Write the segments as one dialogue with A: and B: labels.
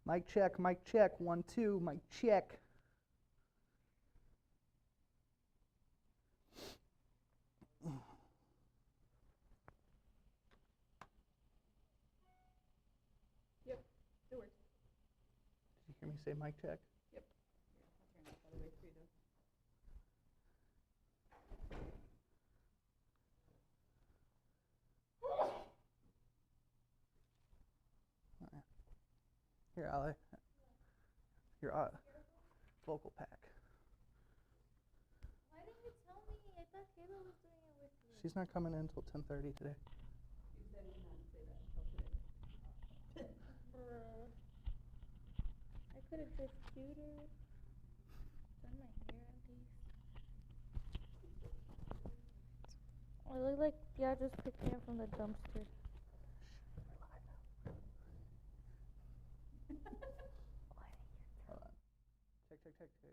A: Mic check, 1, 2, mic check.
B: Yep, it works.
A: Did you hear me say mic check?
B: Yep. I'll turn that all the way through though.
A: Here, Ali. Your vocal pack.
C: Why didn't you tell me? I thought Kayla was doing it with you.
A: She's not coming in until 10:30 today.
B: You said you not to say that until today.
C: Bruh. I could have just tutored. Done my hair at least. I look like y'all just picked me up from the dumpster.
A: Hold on. Check.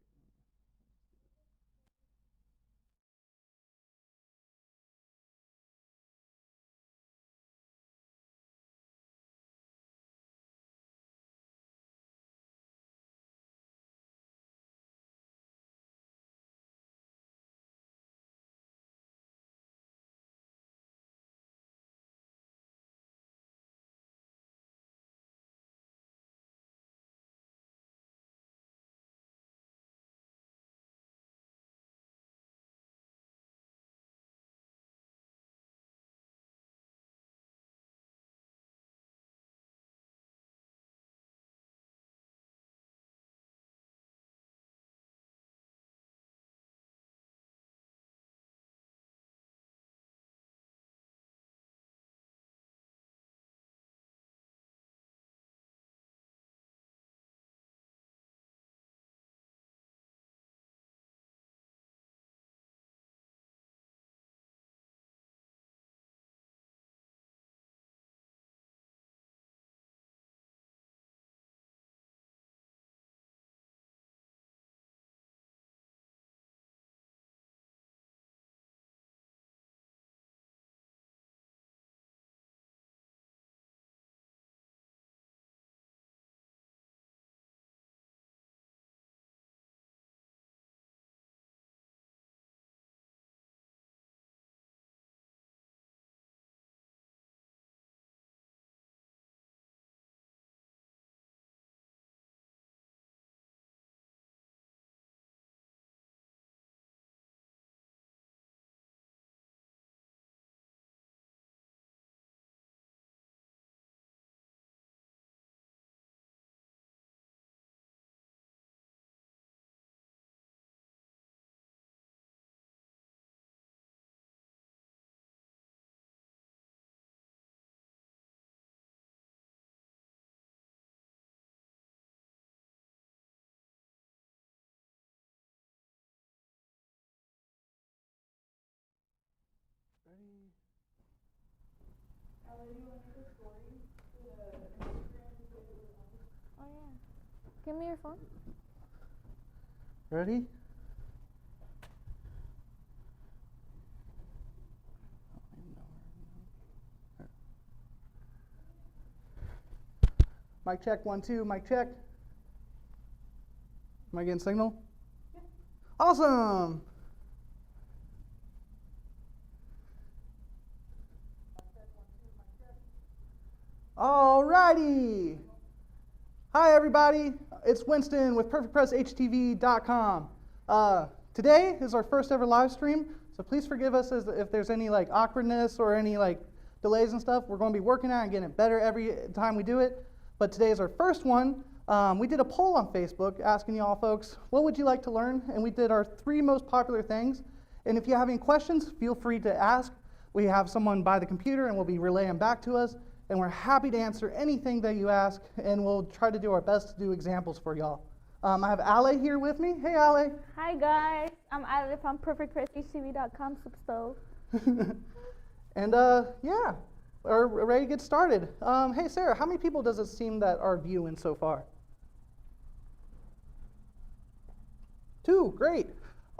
A: Ready?
B: Allie, you want to make a story for the Instagram?
C: Oh yeah. Give me your phone.
A: Ready? Mic check, 1, 2, mic check. Am I getting signal?
B: Yep.
A: Awesome! Alrighty! Hi everybody, it's Winston with PerfecPress HTV.com. Today is our first ever live stream, so please forgive us if there's any awkwardness or any delays and stuff. We're going to be working on it and getting it better every time we do it. But today is our first one. We did a poll on Facebook asking y'all folks, what would you like to learn? And we did our 3 most popular things. And if you have any questions, feel free to ask. We have someone by the computer and will be relaying back to us. And we're happy to answer anything that you ask, and we'll try to do our best to do examples for y'all. I have Ale here with me. Hey, Ale.
C: Hi guys, I'm Ale from PerfecPressHTV.com. Substo.
A: And yeah, we're ready to get started. Hey, Sarah, how many people does it seem that are viewing so far? 2, great,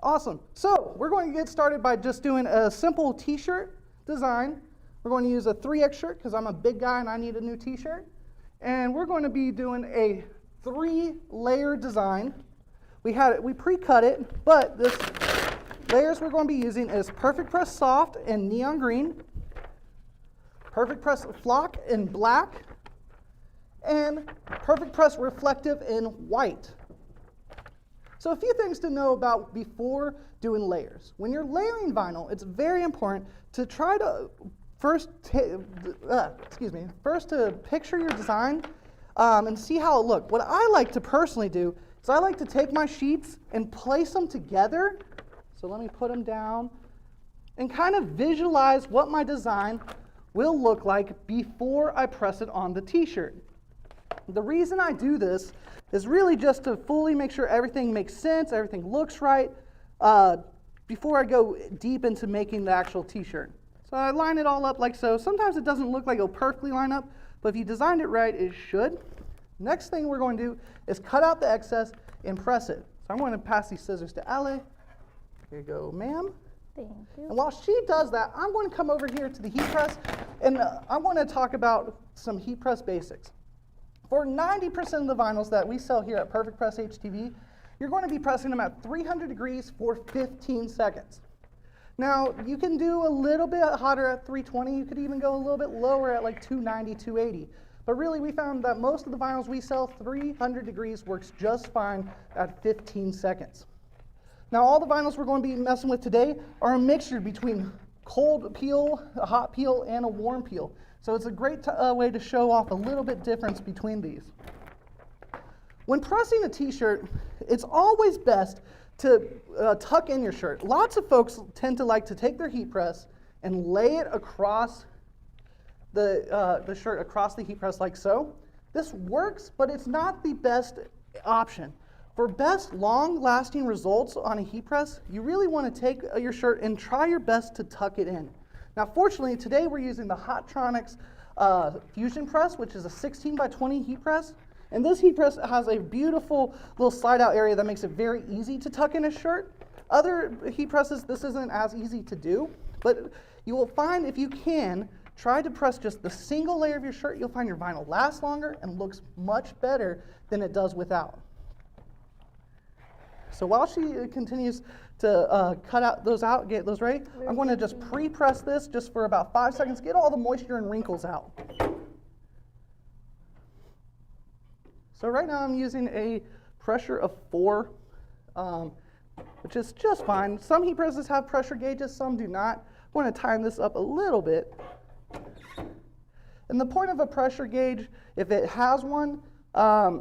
A: awesome. So we're going to get started by just doing a simple t-shirt design. We're going to use a 3X shirt because I'm a big guy and I need a new t-shirt. And we're going to be doing a 3-layer design. We pre-cut it, but this layers we're going to be using is PerfecPress Soft in neon green, PerfecPress Flock in black, and PerfecPress Reflective in white. So a few things to know about before doing layers. When you're layering vinyl, it's very important to try to first to picture your design and see how it looks. What I like to personally do is I like to take my sheets and place them together. So let me put them down and kind of visualize what my design will look like before I press it on the t-shirt. The reason I do this is really just to fully make sure everything makes sense, everything looks right, before I go deep into making the actual t-shirt. So I line it all up like so. Sometimes it doesn't look like it'll perfectly line up, but if you designed it right, it should. Next thing we're going to do is cut out the excess and press it. So I'm going to pass these scissors to Ale. Here you go, ma'am.
C: Thank you.
A: And while she does that, I'm going to come over here to the heat press, and I want to talk about some heat press basics. For 90% of the vinyls that we sell here at PerfecPress HTV, you're going to be pressing them at 300 degrees for 15 seconds. Now, you can do a little bit hotter at 320. You could even go a little bit lower at like 290, 280. But really, we found that most of the vinyls we sell, 300 degrees works just fine at 15 seconds. Now, all the vinyls we're going to be messing with today are a mixture between cold peel, a hot peel, and a warm peel. So it's a great way to show off a little bit difference between these. When pressing a t-shirt, it's always best to tuck in your shirt. Lots of folks tend to like to take their heat press and lay it across the shirt across the heat press like so. This works, but it's not the best option. For best long-lasting results on a heat press, you really want to take your shirt and try your best to tuck it in. Now, fortunately, today we're using the Hotronix Fusion Press, which is a 16 by 20 heat press. And this heat press has a beautiful little slide-out area that makes it very easy to tuck in a shirt. Other heat presses, this isn't as easy to do, but you will find if you can, try to press just the single layer of your shirt, you'll find your vinyl lasts longer and looks much better than it does without. So while she continues to cut out, get those ready, I'm going to just pre-press this just for about 5 seconds, get all the moisture and wrinkles out. So right now I'm using a pressure of 4, which is just fine. Some heat presses have pressure gauges, some do not. I'm going to tighten this up a little bit. And the point of a pressure gauge, if it has one,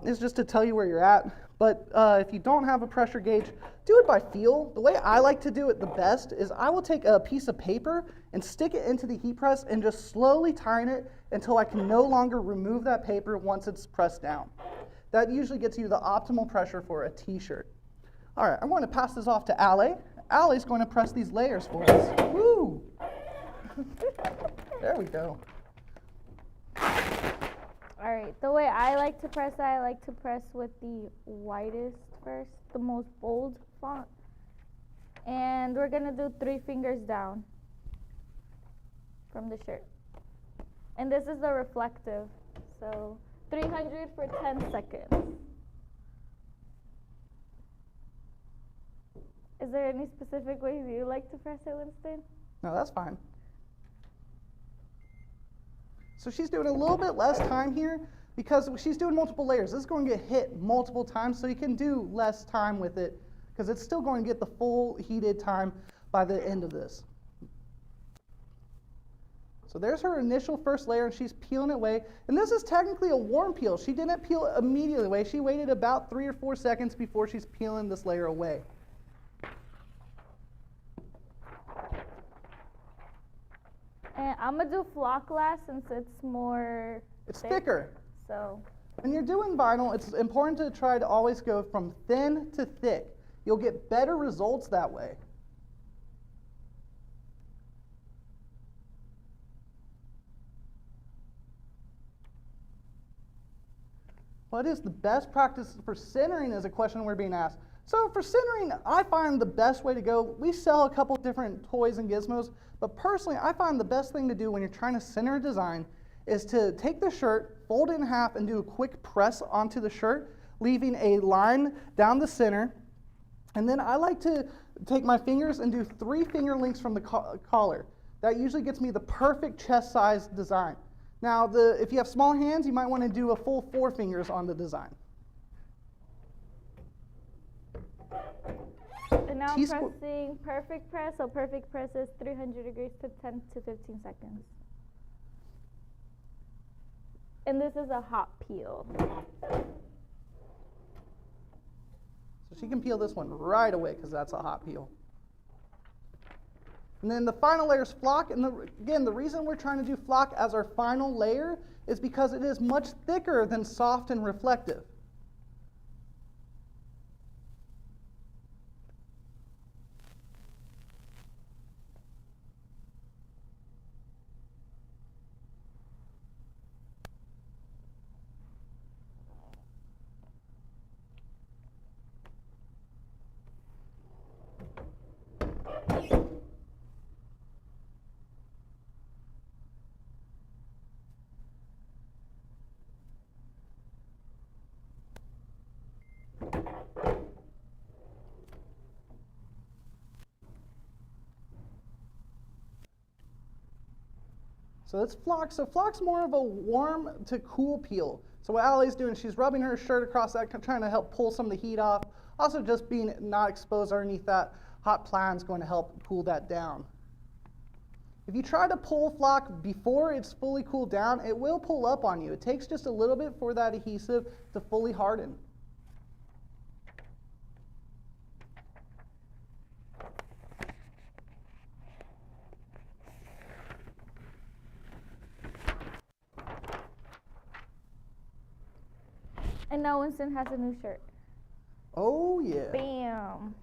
A: is just to tell you where you're at. But if you don't have a pressure gauge, do it by feel. The way I like to do it the best is I will take a piece of paper and stick it into the heat press and just slowly tighten it until I can no longer remove that paper once it's pressed down. That usually gets you the optimal pressure for a t-shirt. All right, I'm going to pass this off to Ale. Ale's going to press these layers for us. Woo! There we go.
C: All right, the way I like to press with the whitest first, the most bold font. And we're gonna do 3 fingers down from the shirt. And this is the reflective, so 300 for 10 seconds. Is there any specific ways you like to press it, Winston?
A: No, that's fine. So she's doing a little bit less time here because she's doing multiple layers. This is going to get hit multiple times, so you can do less time with it because it's still going to get the full heated time by the end of this. So there's her initial first layer, and she's peeling it away. And this is technically a warm peel. She didn't peel it immediately away. She waited about 3 or 4 seconds before she's peeling this layer away.
C: And I'm gonna do flock glass since it's more
A: thicker.
C: So
A: when you're doing vinyl, it's important to try to always go from thin to thick. You'll get better results that way. What is the best practice for centering is a question we're being asked. So for centering, I find the best way to go, we sell a couple different toys and gizmos, but personally, I find the best thing to do when you're trying to center a design is to take the shirt, fold it in half, and do a quick press onto the shirt. leaving a line down the center. And then I like to take my fingers and do 3 finger links from the collar. That usually gets me the perfect chest size design. Now, if you have small hands, you might want to do a full 4 fingers on the design.
C: And now I'm pressing perfect press. So perfect press is 300 degrees to 10 to 15 seconds. And this is a hot peel.
A: So she can peel this one right away because that's a hot peel. And then the final layer is flock. And again, the reason we're trying to do flock as our final layer is because it is much thicker than soft and reflective. So that's flock. So flock's more of a warm to cool peel. So what Allie's doing, she's rubbing her shirt across that, trying to help pull some of the heat off. Also just being not exposed underneath that hot plan is going to help cool that down. If you try to pull flock before it's fully cooled down, it will pull up on you. It takes just a little bit for that adhesive to fully harden.
C: And now Winston has a new shirt.
A: Oh, yeah.
C: Bam.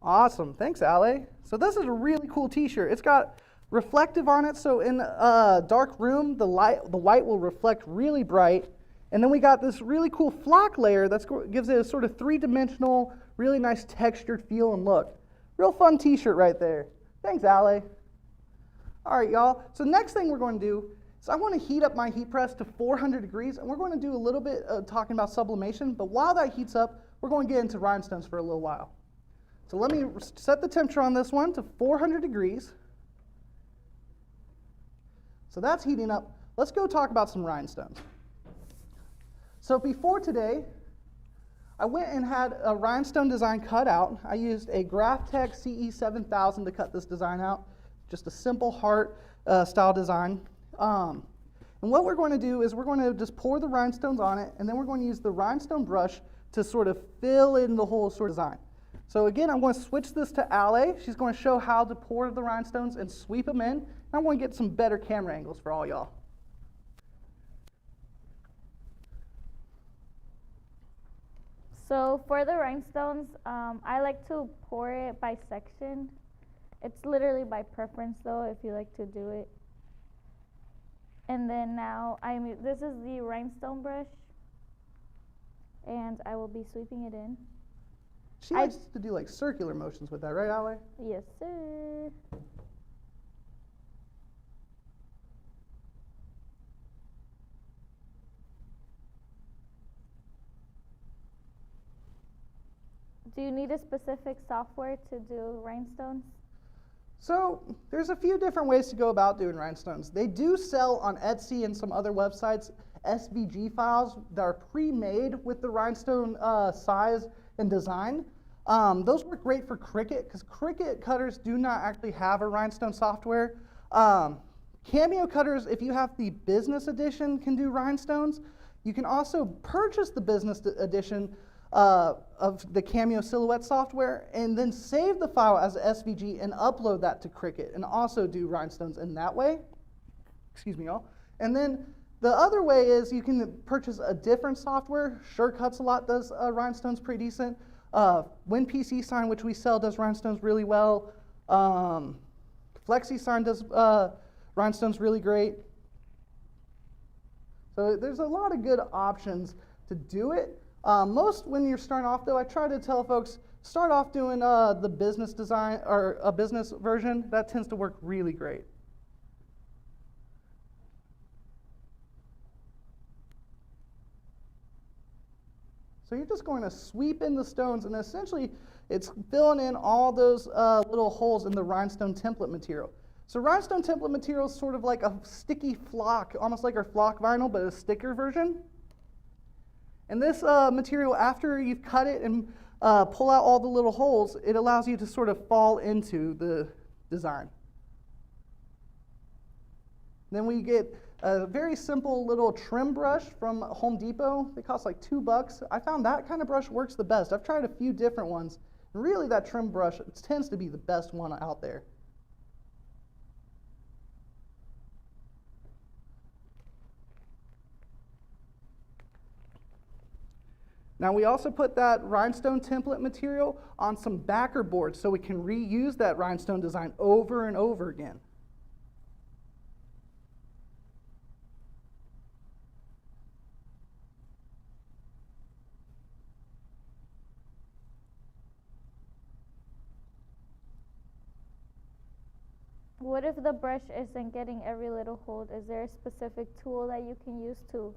A: Awesome. Thanks, Allie. So this is a really cool t-shirt. It's got reflective on it, so in a dark room, the white will reflect really bright. And then we got this really cool flock layer that gives it a sort of 3-dimensional, really nice textured feel and look. Real fun t-shirt right there. Thanks, Allie. All right, y'all. So next thing we're going to do is I want to heat up my heat press to 400 degrees, and we're going to do a little bit of talking about sublimation, but while that heats up, we're going to get into rhinestones for a little while. So let me set the temperature on this one to 400 degrees. So that's heating up. Let's go talk about some rhinestones. So before today, I went and had a rhinestone design cut out. I used a Graphtec CE7000 to cut this design out. Just a simple heart style design. And what we're going to do is we're going to just pour the rhinestones on it, and then we're going to use the rhinestone brush to sort of fill in the whole sort of design. So again, I'm going to switch this to Allie. She's going to show how to pour the rhinestones and sweep them in. And I'm going to get some better camera angles for all y'all.
C: So for the rhinestones, I like to pour it by section. It's literally by preference though, if you like to do it. And then now, this is the rhinestone brush, and I will be sweeping it in.
A: She likes to do like circular motions with that, right, Allie?
C: Yes, sir. Do you need a specific software to do rhinestones?
A: So there's a few different ways to go about doing rhinestones. They do sell on Etsy and some other websites SVG files that are pre-made with the rhinestone size and design. Those work great for Cricut because Cricut cutters do not actually have a rhinestone software. Cameo cutters, if you have the business edition, can do rhinestones. You can also purchase the business edition of the Cameo Silhouette software and then save the file as SVG and upload that to Cricut and also do rhinestones in that way. Excuse me, y'all. And then the other way is you can purchase a different software. Surecuts a lot does rhinestones pretty decent. WinPC Sign, which we sell, does rhinestones really well. FlexiSign does rhinestones really great. So there's a lot of good options to do it. Most when you're starting off though, I try to tell folks, start off doing the business design or a business version. That tends to work really great. So you're just going to sweep in the stones, and essentially it's filling in all those little holes in the rhinestone template material. So rhinestone template material is sort of like a sticky flock, almost like our flock vinyl, but a sticker version. And this material, after you've cut it and pull out all the little holes, it allows you to sort of fall into the design. Then we get a very simple little trim brush from Home Depot. They cost like $2. I found that kind of brush works the best. I've tried a few different ones. And really that trim brush tends to be the best one out there. Now we also put that rhinestone template material on some backer boards so we can reuse that rhinestone design over and over again.
C: What if the brush isn't getting every little hole? Is there a specific tool that you can use to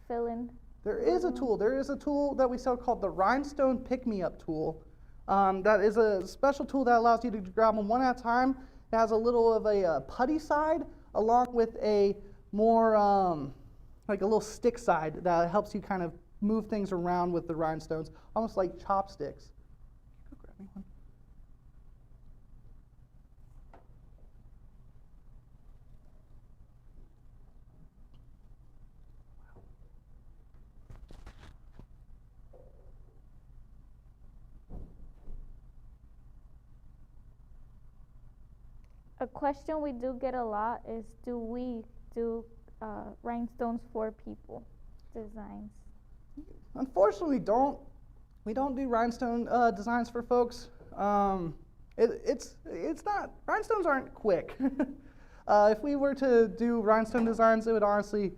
C: fill in?
A: There is a tool. There is a tool that we sell called the Rhinestone Pick-Me-Up tool. That is a special tool that allows you to grab them one at a time. It has a little of a putty side along with a more like a little stick side that helps you kind of move things around with the rhinestones, almost like chopsticks. Go grab me one.
C: A question we do get a lot is, do we do rhinestones for people designs?
A: Unfortunately, we don't do rhinestone designs for folks. It's not, rhinestones aren't quick. If we were to do rhinestone designs, it would honestly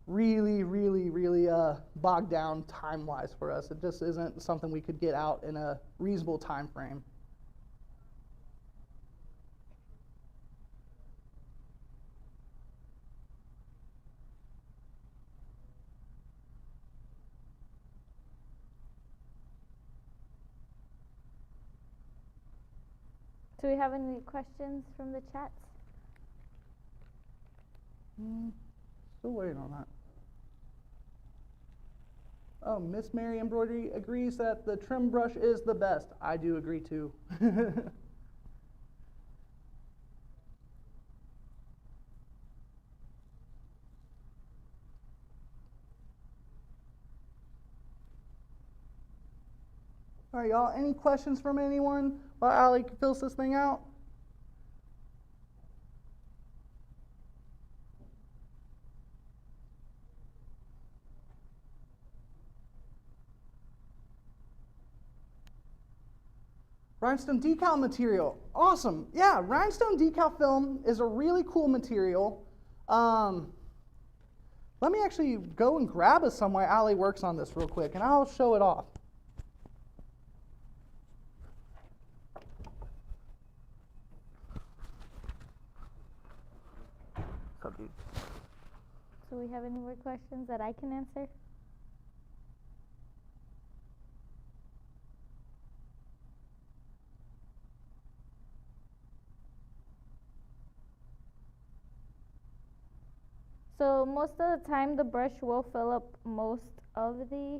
A: really bog down time-wise for us. It just isn't something we could get out in a reasonable time frame.
C: Do we have any questions from the chats?
A: Still waiting on that. Oh, Miss Mary Embroidery agrees that the trim brush is the best. I do agree too. All right, y'all, any questions from anyone while Allie fills this thing out? Rhinestone decal material, awesome. Yeah, rhinestone decal film is a really cool material. Let me actually go and grab us some while Allie works on this real quick, and I'll show it off.
C: Do we have any more questions that I can answer? So most of the time the brush will fill up most of the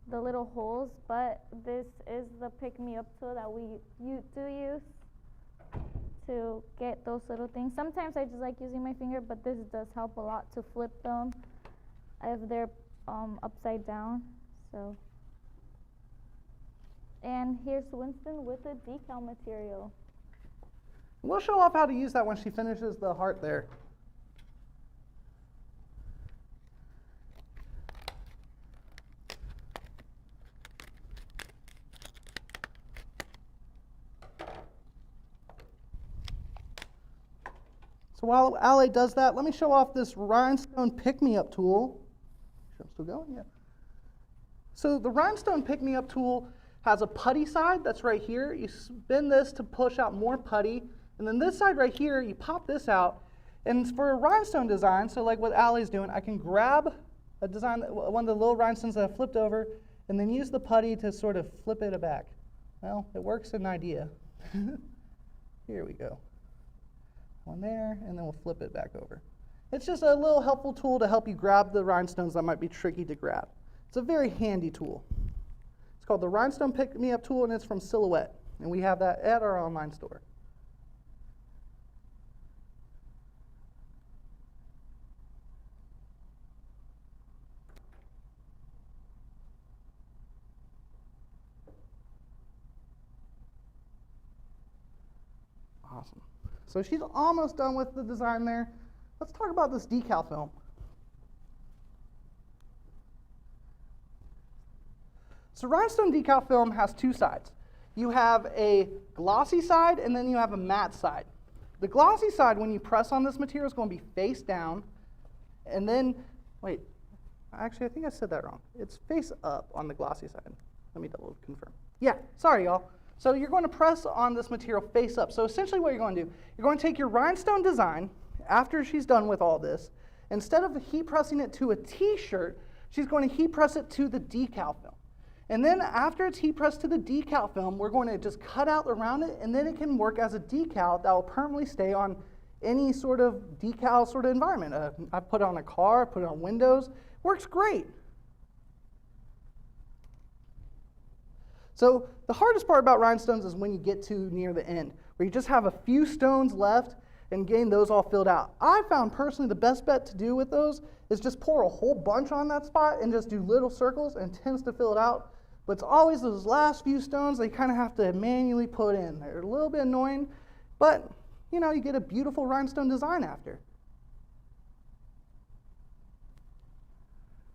C: the little holes, but this is the pick-me-up tool that we do use to get those little things. Sometimes I just like using my finger, but this does help a lot to flip them if they're upside down. So, and here's Winston with the decal material.
A: We'll show off how to use that when she finishes the heart there. So while Allie does that, let me show off this rhinestone pick-me-up tool. I'm still going? Yeah. So the rhinestone pick-me-up tool has a putty side that's right here. You spin this to push out more putty. And then this side right here, you pop this out. And for a rhinestone design, so like what Allie's doing, I can grab a design, one of the little rhinestones that I flipped over, and then use the putty to sort of flip it back. Well, it works in idea. Here we go. One there, and then we'll flip it back over. It's just a little helpful tool to help you grab the rhinestones that might be tricky to grab. It's a very handy tool. It's called the Rhinestone Pick Me Up tool, and it's from Silhouette, and we have that at our online store. Awesome. So she's almost done with the design there. Let's talk about this decal film. So rhinestone decal film has two sides. You have a glossy side and then you have a matte side. The glossy side, when you press on this material, is going to be face down. And then, wait, actually I think I said that wrong. It's face up on the glossy side. Let me double confirm. Yeah, sorry y'all. So you're going to press on this material face up. So essentially what you're going to do, you're going to take your rhinestone design, after she's done with all this, instead of heat pressing it to a t-shirt, she's going to heat press it to the decal film. And then after it's heat pressed to the decal film, we're going to just cut out around it, and then it can work as a decal that will permanently stay on any sort of decal sort of environment. I put it on a car, I put it on windows, works great. So the hardest part about rhinestones is when you get to near the end, where you just have a few stones left and getting those all filled out. I found personally the best bet to do with those is just pour a whole bunch on that spot and just do little circles, and tends to fill it out. But it's always those last few stones that you kind of have to manually put in. They're a little bit annoying, but you know, you get a beautiful rhinestone design after.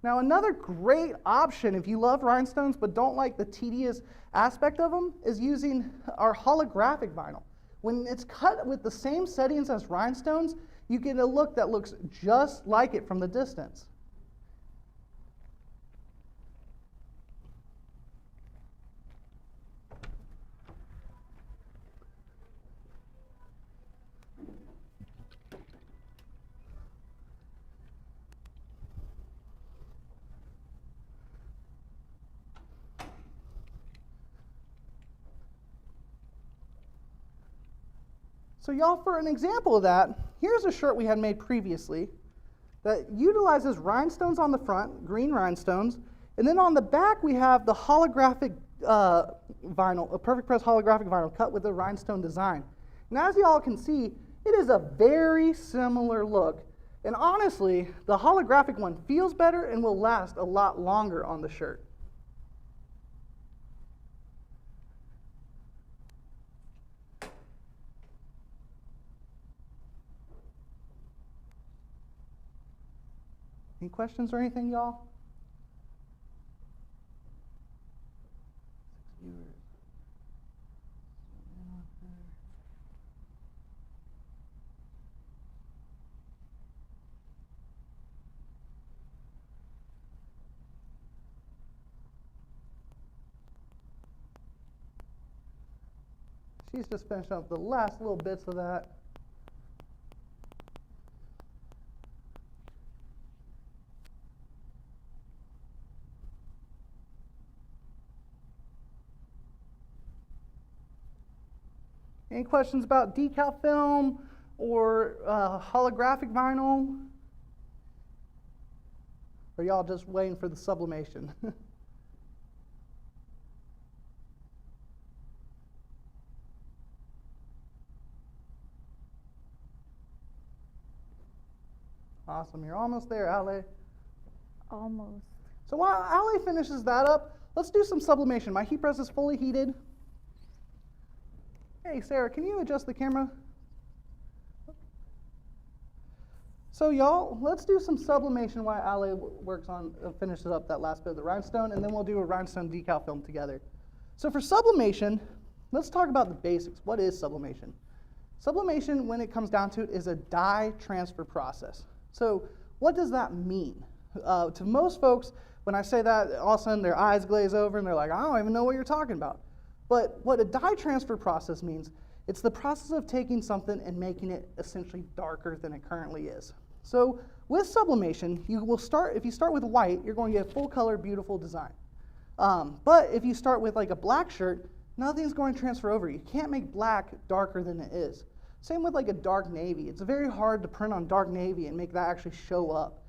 A: Now another great option if you love rhinestones but don't like the tedious aspect of them is using our holographic vinyl. When it's cut with the same settings as rhinestones, you get a look that looks just like it from the distance. So y'all, for an example of that, here's a shirt we had made previously that utilizes rhinestones on the front, green rhinestones, and then on the back we have the holographic vinyl, a PerfecPress holographic vinyl cut with a rhinestone design. And as y'all can see, it is a very similar look. And honestly, the holographic one feels better and will last a lot longer on the shirt. Any questions or anything, y'all? She's just finishing up the last little bits of that. Any questions about decal film or holographic vinyl? Or y'all just waiting for the sublimation? Awesome, you're almost there, Ale.
C: Almost.
A: So while Ale finishes that up, let's do some sublimation. My heat press is fully heated. Hey, Sarah, can you adjust the camera? So y'all, let's do some sublimation while Ale works on, finishes up that last bit of the rhinestone, and then we'll do a rhinestone decal film together. So for sublimation, let's talk about the basics. What is sublimation? Sublimation, when it comes down to it, is a dye transfer process. So what does that mean? To most folks, when I say that, all of a sudden their eyes glaze over and they're like, I don't even know what you're talking about. But what a dye transfer process means, it's the process of taking something and making it essentially darker than it currently is. So with sublimation, if you start with white, you're going to get full color, beautiful design. But if you start with like a black shirt, nothing's going to transfer over. You can't make black darker than it is. Same with like a dark navy. It's very hard to print on dark navy and make that actually show up.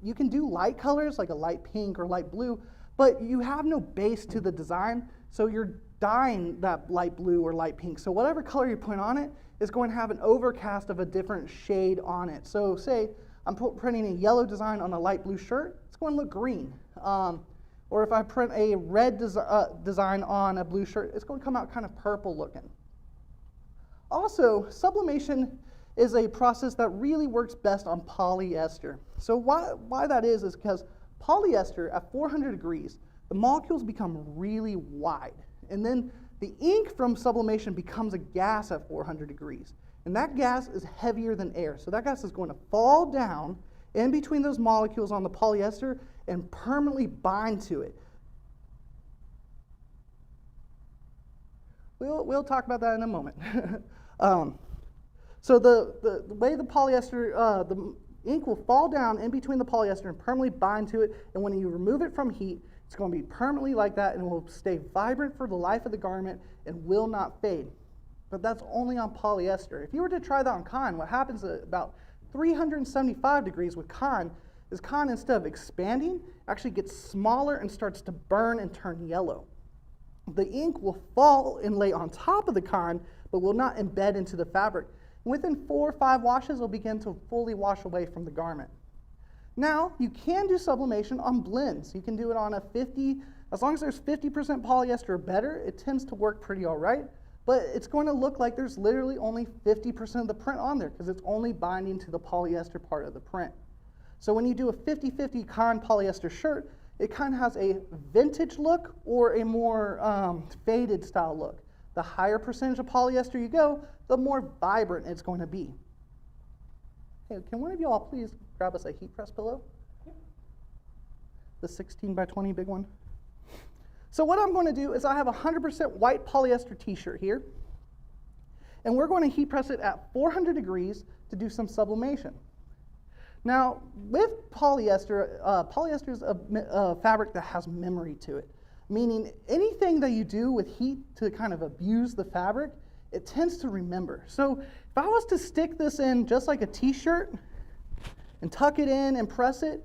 A: You can do light colors like a light pink or light blue, but you have no base to the design, so you're dyeing that light blue or light pink. So whatever color you put on it is going to have an overcast of a different shade on it. So say I'm printing a yellow design on a light blue shirt, it's going to look green. Or if I print a red design on a blue shirt, it's going to come out kind of purple looking. Also, sublimation is a process that really works best on polyester. So why that is because polyester at 400 degrees, the molecules become really wide. And then the ink from sublimation becomes a gas at 400 degrees. And that gas is heavier than air. So that gas is going to fall down in between those molecules on the polyester and permanently bind to it. We'll talk about that in a moment. So the way the polyester, the ink will fall down in between the polyester and permanently bind to it, and when you remove it from heat, it's going to be permanently like that and it will stay vibrant for the life of the garment and will not fade. But that's only on polyester. If you were to try that on cotton, what happens at about 375 degrees with cotton is cotton, instead of expanding, actually gets smaller and starts to burn and turn yellow. The ink will fall and lay on top of the cotton, but will not embed into the fabric. And within 4 or 5 washes, it will begin to fully wash away from the garment. Now, you can do sublimation on blends. You can do it on a 50, as long as there's 50% polyester or better, it tends to work pretty all right, but it's going to look like there's literally only 50% of the print on there because it's only binding to the polyester part of the print. So when you do a 50-50 cotton polyester shirt, it kind of has a vintage look or a more faded style look. The higher percentage of polyester you go, the more vibrant it's going to be. Hey, can one of you all please grab us a heat press pillow? The 16 by 20 big one. So what I'm going to do is I have a 100% white polyester t-shirt here, and we're going to heat press it at 400 degrees to do some sublimation. Now, with polyester, polyester is a fabric that has memory to it, meaning anything that you do with heat to kind of abuse the fabric, it tends to remember. So if I was to stick this in just like a t-shirt and tuck it in and press it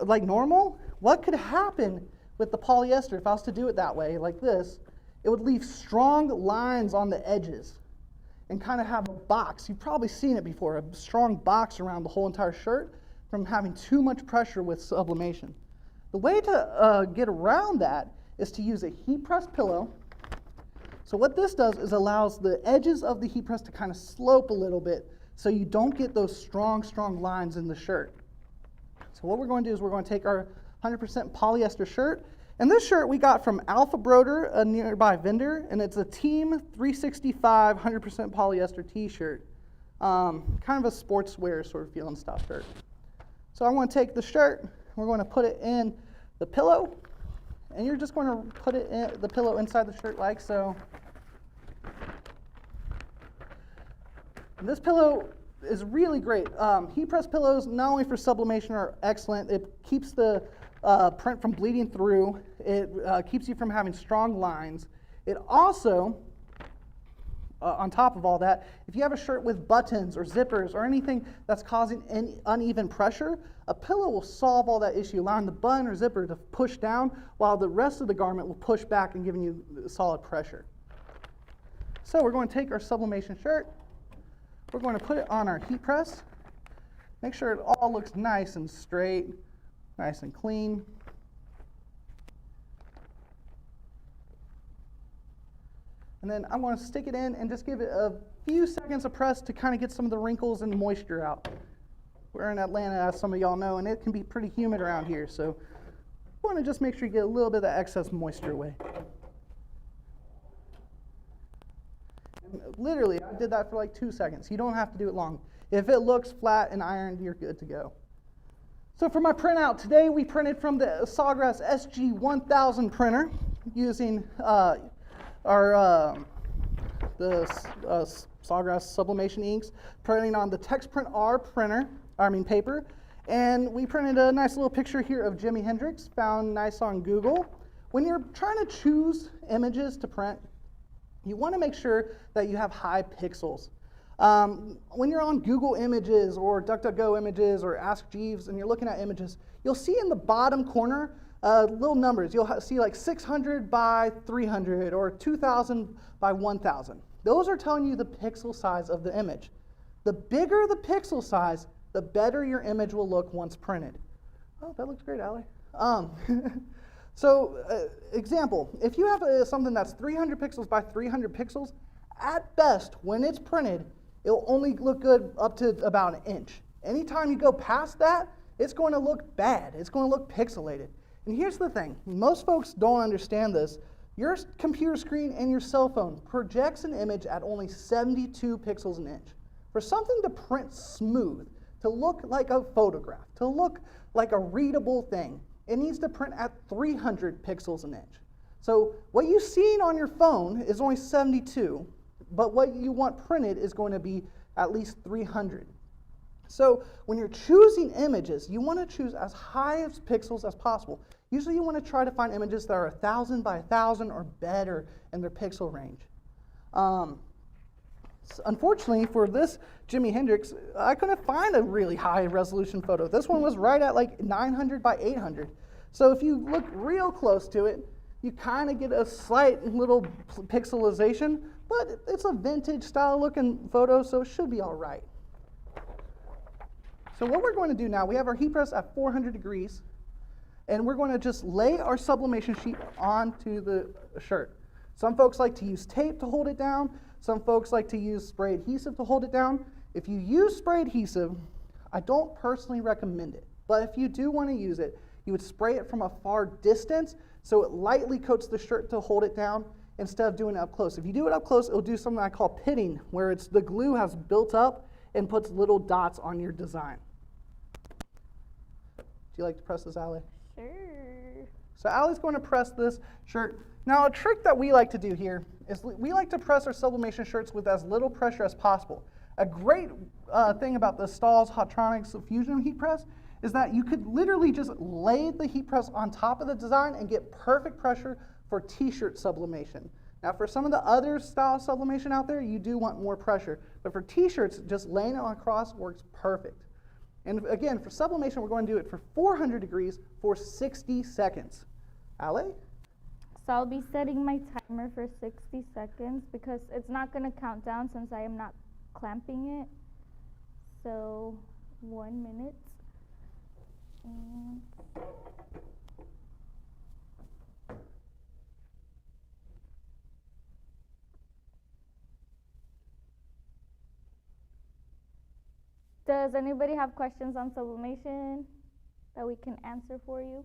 A: like normal, what could happen with the polyester if I was to do it that way, like this? It would leave strong lines on the edges and kind of have a box. You've probably seen it before, a strong box around the whole entire shirt from having too much pressure with sublimation. The way to get around that is to use a heat press pillow. So what this does is allows the edges of the heat press to kind of slope a little bit so you don't get those strong lines in the shirt. So what we're going to do is we're going to take our 100% polyester shirt, and this shirt we got from Alpha Broder, a nearby vendor, and it's a Team 365 100% polyester t-shirt. Kind of a sportswear sort of feeling style shirt. So I'm going to take the shirt, we're going to put it in the pillow, and you're just going to put it in the pillow inside the shirt like so. And this pillow is really great. Heat press pillows, not only for sublimation, are excellent. It keeps the print from bleeding through. It keeps you from having strong lines. It also, on top of all that, if you have a shirt with buttons or zippers or anything that's causing any uneven pressure, a pillow will solve all that issue, allowing the button or zipper to push down while the rest of the garment will push back and giving you solid pressure. So we're going to take our sublimation shirt, we're going to put it on our heat press, make sure it all looks nice and straight, nice and clean. And then I'm going to stick it in and just give it a few seconds of press to kind of get some of the wrinkles and moisture out. We're in Atlanta, as some of y'all know, and it can be pretty humid around here, so I want to just make sure you get a little bit of that excess moisture away. And literally, I did that for like 2 seconds. You don't have to do it long. If it looks flat and ironed, you're good to go. So for my printout, today we printed from the Sawgrass SG1000 printer using the Sawgrass Sawgrass sublimation inks, printing on the TextPrint R paper. And we printed a nice little picture here of Jimi Hendrix, found nice on Google. When you're trying to choose images to print, you want to make sure that you have high pixels. When you're on Google Images or DuckDuckGo Images or Ask Jeeves and you're looking at images, you'll see in the bottom corner little numbers. You'll see like 600 by 300 or 2000 by 1000. Those are telling you the pixel size of the image. The bigger the pixel size, the better your image will look once printed. Oh, that looks great, Allie. Example, if you have something that's 300 pixels by 300 pixels, at best, when it's printed, it'll only look good up to about an inch. Anytime you go past that, it's going to look bad. It's going to look pixelated. And here's the thing. Most folks don't understand this. Your computer screen and your cell phone projects an image at only 72 pixels an inch. For something to print smooth, to look like a photograph, to look like a readable thing, it needs to print at 300 pixels an inch. So what you've seen on your phone is only 72, but what you want printed is going to be at least 300. So when you're choosing images, you want to choose as high as pixels as possible. Usually you want to try to find images that are 1000 by 1000 or better in their pixel range. Unfortunately for this Jimi Hendrix, I couldn't find a really high resolution photo. This one was right at like 900 by 800. So if you look real close to it, you kind of get a slight little pixelization, but it's a vintage style looking photo, so it should be all right. So what we're going to do now, we have our heat press at 400 degrees, and we're going to just lay our sublimation sheet onto the shirt. Some folks like to use tape to hold it down. Some folks like to use spray adhesive to hold it down. If you use spray adhesive, I don't personally recommend it, but if you do want to use it, you would spray it from a far distance so it lightly coats the shirt to hold it down instead of doing it up close. If you do it up close, it'll do something I call pitting, where the glue has built up and puts little dots on your design. Do you like to press this, Allie?
C: Sure.
A: So Allie's going to press this shirt. Now, a trick that we like to do here is we like to press our sublimation shirts with as little pressure as possible. A great thing about the Stahl's Hotronics Fusion heat press is that you could literally just lay the heat press on top of the design and get perfect pressure for t-shirt sublimation. Now, for some of the other style sublimation out there, you do want more pressure. But for t-shirts, just laying it across works perfect. And again, for sublimation, we're going to do it for 400 degrees for 60 seconds. Allie?
C: So I'll be setting my timer for 60 seconds because it's not going to count down since I am not clamping it. So 1 minute. And does anybody have questions on sublimation that we can answer for you?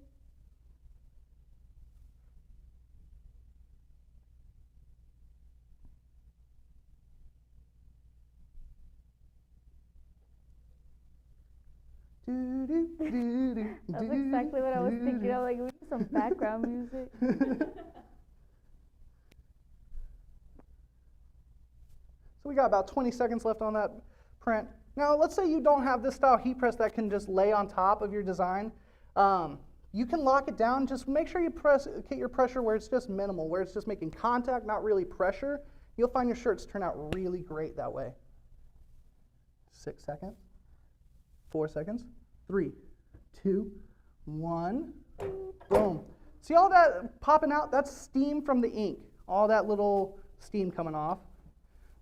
C: That's exactly what I was thinking. I was like, we need some background music.
A: So we got about 20 seconds left on that print. Now, let's say you don't have this style heat press that can just lay on top of your design. You can lock it down. Just make sure you get your pressure where it's just minimal, where it's just making contact, not really pressure. You'll find your shirts turn out really great that way. 6 seconds. 4 seconds. 3, 2, 1. Boom. See all that popping out? That's steam from the ink. All that little steam coming off.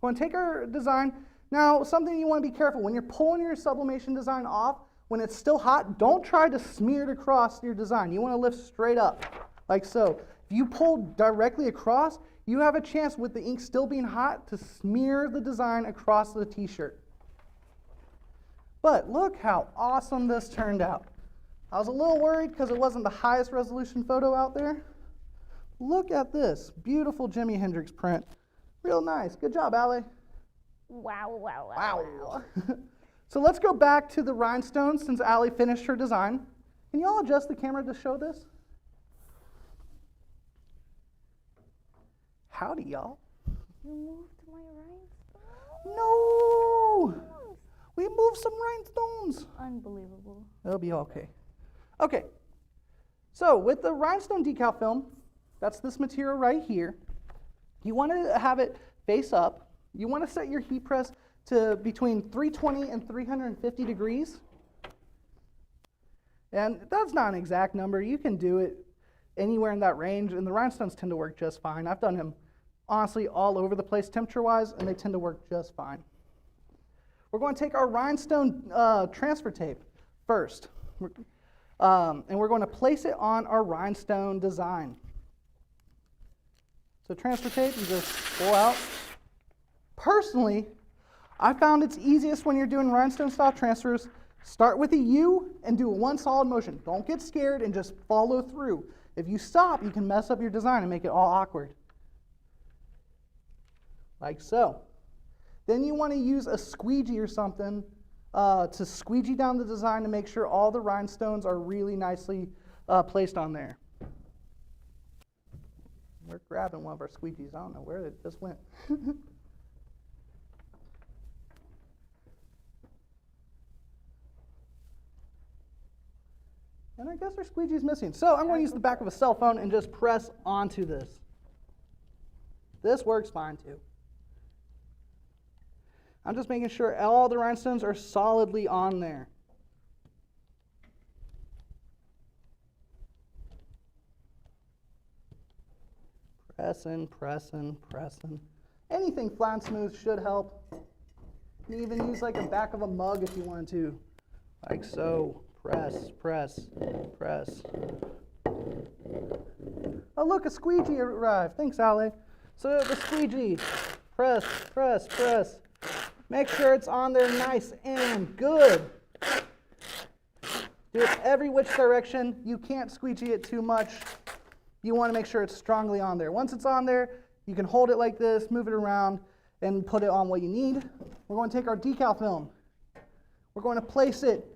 A: We're going to take our design. Now, something you want to be careful. When you're pulling your sublimation design off, when it's still hot, don't try to smear it across your design. You want to lift straight up, like so. If you pull directly across, you have a chance with the ink still being hot to smear the design across the t-shirt. But look how awesome this turned out. I was a little worried because it wasn't the highest resolution photo out there. Look at this beautiful Jimi Hendrix print. Real nice. Good job, Allie.
C: Wow, wow, wow.
A: Wow. So let's go back to the rhinestones since Allie finished her design. Can you all adjust the camera to show this? Howdy, y'all.
C: You moved my rhinestone.
A: No! We moved some rhinestones.
C: Unbelievable.
A: It'll be okay. Okay, so with the rhinestone decal film, that's this material right here. You want to have it face up. You want to set your heat press to between 320 and 350 degrees. And that's not an exact number. You can do it anywhere in that range, and the rhinestones tend to work just fine. I've done them, honestly, all over the place temperature-wise, and they tend to work just fine. We're going to take our rhinestone transfer tape first, and we're going to place it on our rhinestone design. So transfer tape, you just pull out. Personally, I found it's easiest when you're doing rhinestone style transfers. Start with a U and do one solid motion. Don't get scared and just follow through. If you stop, you can mess up your design and make it all awkward. Like so. Then you want to use a squeegee or something to squeegee down the design to make sure all the rhinestones are really nicely placed on there. We're grabbing one of our squeegees. I don't know where it just went. And I guess our squeegee is missing. So I'm going to use the back of a cell phone and just press onto this. This works fine too. I'm just making sure all the rhinestones are solidly on there. Pressing, pressing, pressing. Anything flat and smooth should help. You can even use like the back of a mug if you wanted to. Like so. Press, press, press. Oh look, a squeegee arrived. Thanks, Ale. So the squeegee. Press, press, press. Make sure it's on there nice and good. Do it every which direction. You can't squeegee it too much. You want to make sure it's strongly on there. Once it's on there, you can hold it like this, move it around, and put it on what you need. We're going to take our decal film. We're going to place it.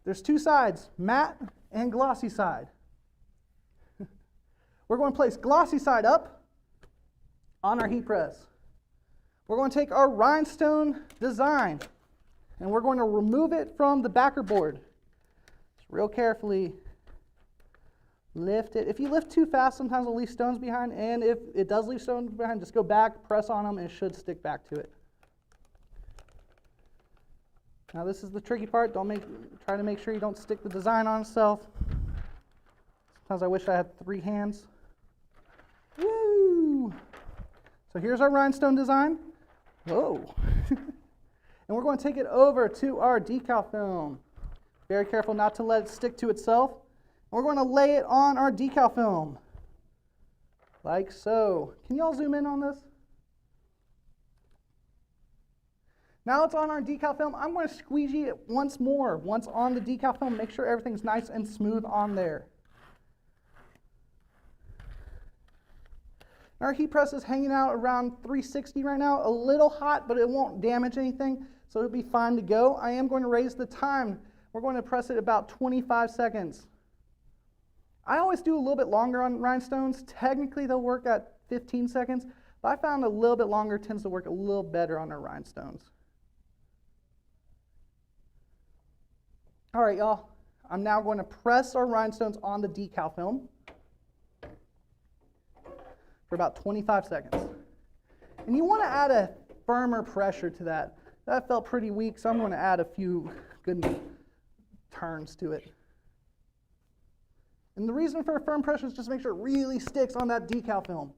A: There's two sides, matte and glossy side. We're going to place glossy side up on our heat press. We're going to take our rhinestone design and we're going to remove it from the backer board. Just real carefully lift it. If you lift too fast, sometimes it'll leave stones behind, and if it does leave stones behind, just go back, press on them, and it should stick back to it. Now this is the tricky part. Try to make sure you don't stick the design on itself. Sometimes I wish I had 3 hands. Woo! So here's our rhinestone design. Whoa! And we're going to take it over to our decal film. Very careful not to let it stick to itself. And we're going to lay it on our decal film. Like so. Can you all zoom in on this? Now it's on our decal film. I'm going to squeegee it once more. Once on the decal film, make sure everything's nice and smooth on there. Our heat press is hanging out around 360 right now. A little hot, but it won't damage anything, so it'll be fine to go. I am going to raise the time. We're going to press it about 25 seconds. I always do a little bit longer on rhinestones. Technically, they'll work at 15 seconds, but I found a little bit longer tends to work a little better on our rhinestones. All right, y'all. I'm now going to press our rhinestones on the decal film for about 25 seconds. And you want to add a firmer pressure to that. That felt pretty weak, so I'm going to add a few good turns to it. And the reason for a firm pressure is just to make sure it really sticks on that decal film.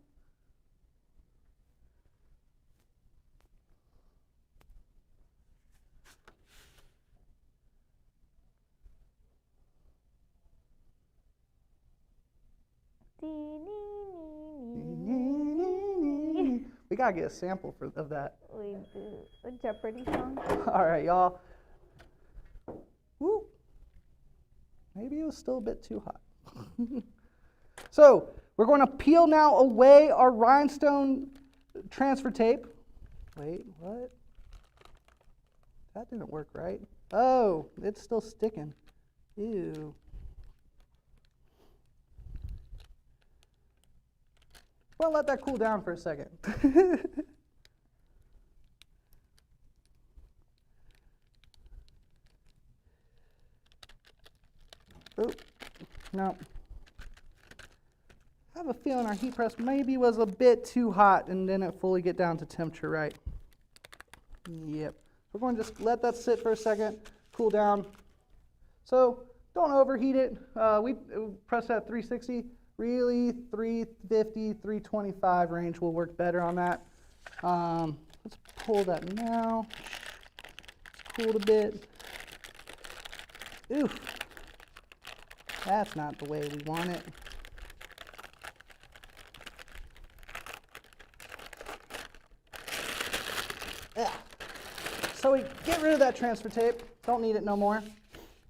A: We gotta get a sample of that.
C: We do a Jeopardy song.
A: All right, y'all. Woo. Maybe it was still a bit too hot. So we're going to peel now away our rhinestone transfer tape. Wait, what? That didn't work right. Oh, it's still sticking. Ew. Well, let that cool down for a second. Oh, no. I have a feeling our heat press maybe was a bit too hot and didn't fully get down to temperature right. Yep. We're going to just let that sit for a second, cool down. So don't overheat it. We press at 360. Really, 350, 325 range will work better on that. Let's pull that now. It's cooled a bit. Oof. That's not the way we want it. Yeah. So we get rid of that transfer tape. Don't need it no more.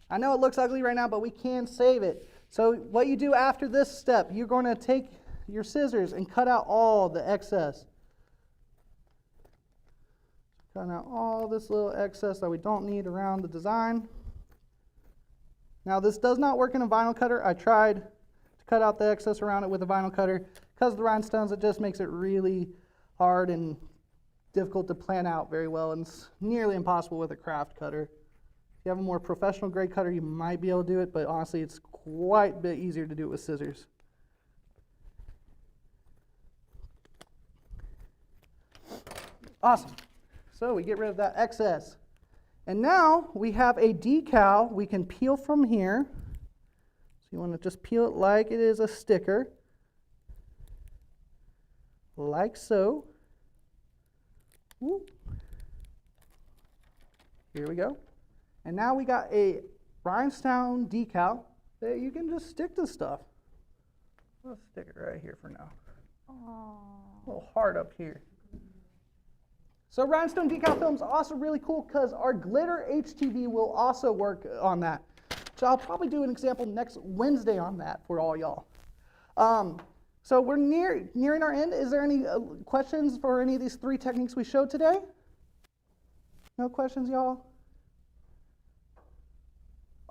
A: I know it looks ugly right now, but we can save it. So what you do after this step, you're going to take your scissors and cut out all the excess. Cut out all this little excess that we don't need around the design. Now this does not work in a vinyl cutter. I tried to cut out the excess around it with a vinyl cutter. Because of the rhinestones, it just makes it really hard and difficult to plan out very well, and it's nearly impossible with a craft cutter. If you have a more professional grade cutter, you might be able to do it, but honestly, it's quite a bit easier to do it with scissors. Awesome. So we get rid of that excess. And now we have a decal we can peel from here. So you want to just peel it like it is a sticker. Like so. Woo. Here we go. And now we got a rhinestone decal that you can just stick to stuff. Let's stick it right here for now.
C: Aww.
A: A little heart up here. So rhinestone decal film is also really cool because our glitter HTV will also work on that. So I'll probably do an example next Wednesday on that for all y'all. So we're nearing our end. Is there any questions for any of these 3 techniques we showed today? No questions, y'all?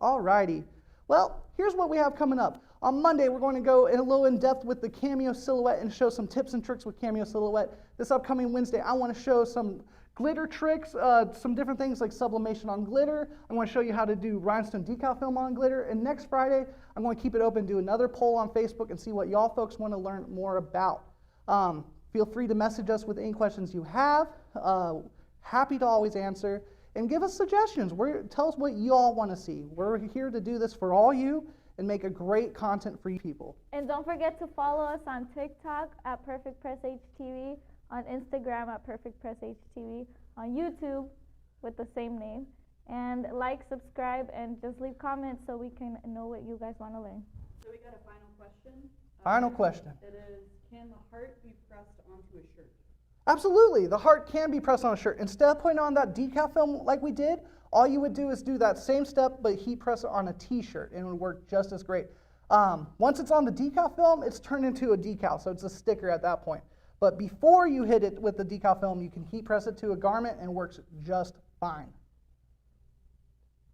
A: Alrighty. Well, here's what we have coming up. On Monday, we're going to go a little in depth with the cameo silhouette and show some tips and tricks with cameo silhouette. This upcoming Wednesday, I want to show some glitter tricks, some different things like sublimation on glitter. I'm going to show you how to do rhinestone decal film on glitter. And next Friday, I'm going to keep it open, do another poll on Facebook and see what y'all folks want to learn more about. Feel free to message us with any questions you have. Happy to always answer. And give us suggestions. Tell us what you all want to see. We're here to do this for all you and make a great content for you people.
C: And don't forget to follow us on TikTok at PerfectPress HTV, on Instagram at PerfectPress HTV, on YouTube with the same name. And like, subscribe, and just leave comments so we can know what you guys want to learn.
B: So we got a final question.
A: Final question.
B: It is, can the heart be pressed onto a shirt?
A: Absolutely. The heart can be pressed on a shirt. Instead of putting on that decal film like we did, all you would do is do that same step, but heat press it on a t-shirt, and it would work just as great. Once it's on the decal film, it's turned into a decal, so it's a sticker at that point. But before you hit it with the decal film, you can heat press it to a garment, and it works just fine.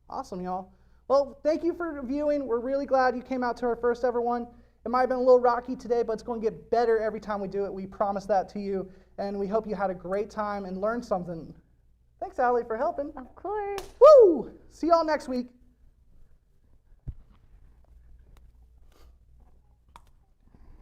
A: Awesome, y'all. Well, thank you for viewing. We're really glad you came out to our first ever one. It might have been a little rocky today, but it's going to get better every time we do it. We promise that to you, and we hope you had a great time and learned something. Thanks, Allie, for helping.
C: Of course.
A: Woo! See y'all next week.